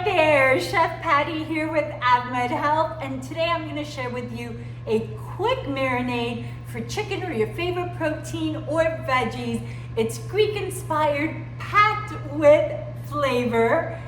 Hi there, Chef Patty here with AvMed Health, and today I'm going to share with you a quick marinade for chicken or your favorite protein or veggies. It's Greek inspired, packed with flavor.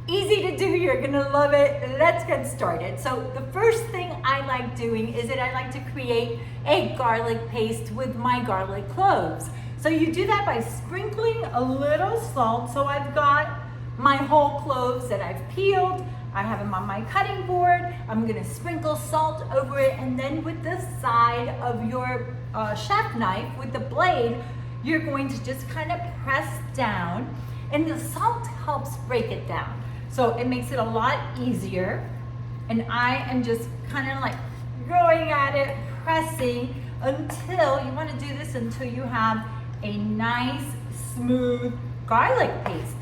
Easy to do, you're going to love it. Let's get started. So the first thing I like doing is that I like to create a garlic paste with my garlic cloves. So you do that by sprinkling a little salt. So I've got my whole cloves that I've peeled. I have them on my cutting board. I'm gonna sprinkle salt over it, and then with the side of your chef knife, with the blade, you're going to just kind of press down, and the salt helps break it down. So it makes it a lot easier, and I am just kind of like going at it, pressing until, you wanna do this until you have a nice, smooth garlic paste.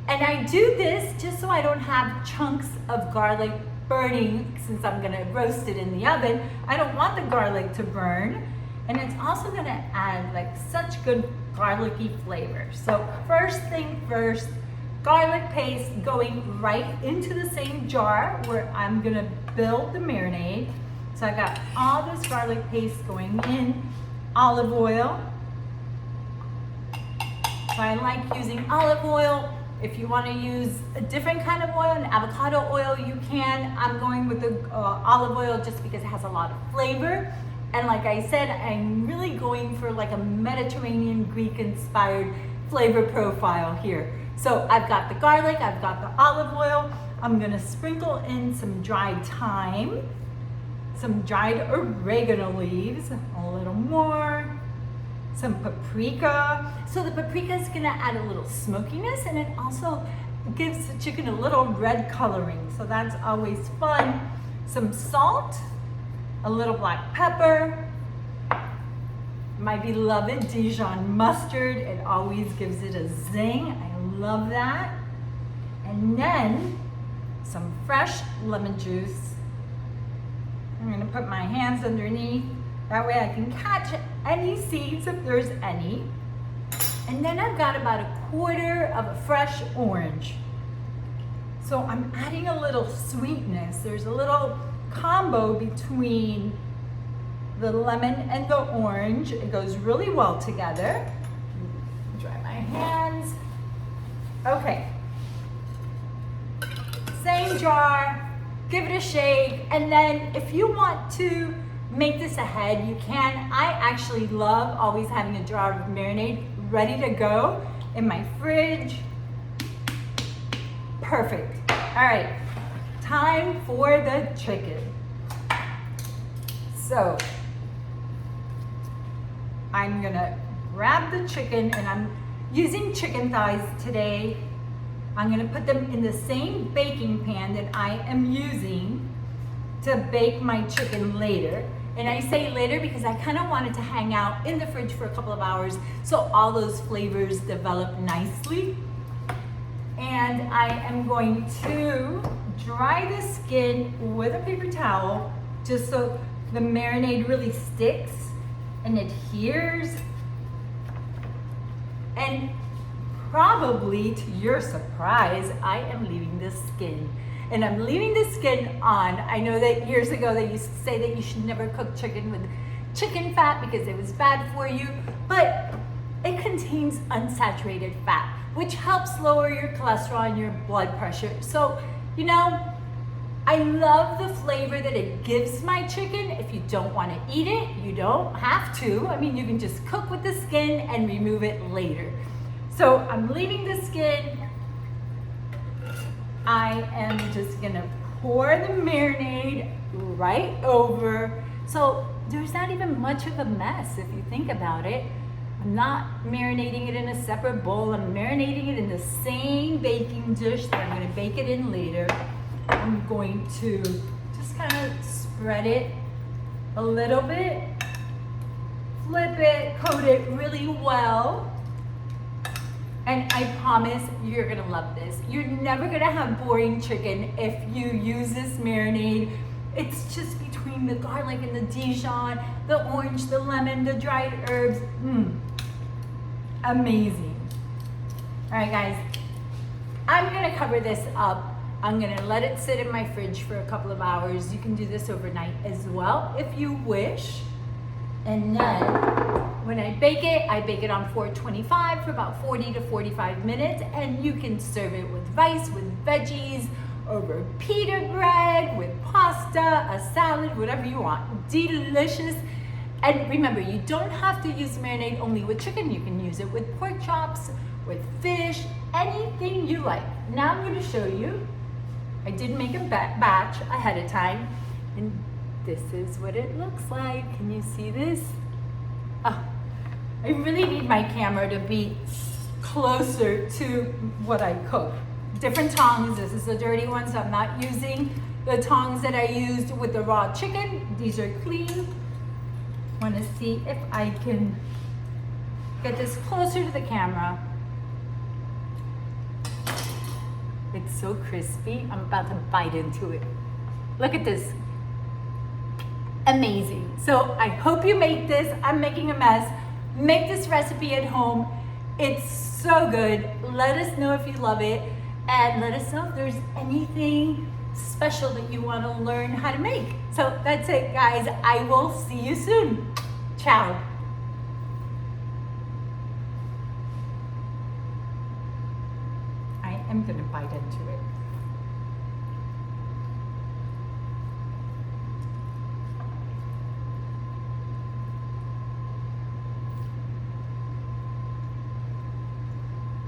And I do this just so I don't have chunks of garlic burning, since I'm gonna roast it in the oven. I don't want the garlic to burn. And it's also gonna add like such good garlicky flavor. So first thing first, garlic paste going right into the same jar where I'm gonna build the marinade. So I got all this garlic paste going in, olive oil. So I like using olive oil. If you want to use a different kind of oil, an avocado oil, you can. I'm going with the olive oil just because it has a lot of flavor. And like I said, I'm really going for like a Mediterranean Greek inspired flavor profile here. So I've got the garlic, I've got the olive oil. I'm gonna sprinkle in some dried thyme, some dried oregano leaves, a little more. Some paprika. So the paprika is gonna add a little smokiness, and it also gives the chicken a little red coloring. So that's always fun. Some salt, a little black pepper, my beloved Dijon mustard. It always gives it a zing. I love that. And then some fresh lemon juice. I'm gonna put my hands underneath. That way I can catch any seeds if there's any. And then I've got about a quarter of a fresh orange. So I'm adding a little sweetness. There's a little combo between the lemon and the orange. It goes really well together. Dry my hands. Okay. Same jar, give it a shake, and then if you want to make this ahead, you can. I actually love always having a jar of marinade ready to go in my fridge. Perfect. All right, time for the chicken. So I'm gonna grab the chicken, and I'm using chicken thighs today. I'm gonna put them in the same baking pan that I am using to bake my chicken later. And I say later because I kind of want it to hang out in the fridge for a couple of hours so all those flavors develop nicely. And I am going to dry the skin with a paper towel just so the marinade really sticks and adheres. And probably to your surprise, I am leaving the skin. And I'm leaving the skin on. I know that years ago they used to say that you should never cook chicken with chicken fat because it was bad for you, but it contains unsaturated fat, which helps lower your cholesterol and your blood pressure. So, you know, I love the flavor that it gives my chicken. If you don't want to eat it, you don't have to. I mean, you can just cook with the skin and remove it later. So I'm leaving the skin. I am just gonna pour the marinade right over. So there's not even much of a mess if you think about it. I'm not marinating it in a separate bowl. I'm marinating it in the same baking dish that I'm gonna bake it in later. I'm going to just kind of spread it a little bit, flip it, coat it really well. And I promise you're gonna love this. You're never gonna have boring chicken if you use this marinade. It's just between the garlic and the Dijon, the orange, the lemon, the dried herbs. Amazing. All right, guys, I'm gonna cover this up I'm gonna let it sit in my fridge for a couple of hours. You can do this overnight as well if you wish. And then when I bake it on 425 for about 40 to 45 minutes, and you can serve it with rice, with veggies, over pita bread, with pasta, a salad, whatever you want. Delicious. And remember, you don't have to use marinade only with chicken. You can use it with pork chops, with fish, anything you like. Now I'm going to show you. I did make a batch ahead of time, and this is what it looks like. Can you see this? Oh, I really need my camera to be closer to what I cook. Different tongs. This is the dirty one, so I'm not using the tongs that I used with the raw chicken. These are clean. Want to see if I can get this closer to the camera. It's so crispy. I'm about to bite into it. Look at this. Amazing. So I hope you make this. I'm making a mess. Make this recipe at home. It's so good. Let us know if you love it, and let us know if there's anything special that you want to learn how to make. So that's it, guys. I will see you soon. Ciao. I am gonna bite into it.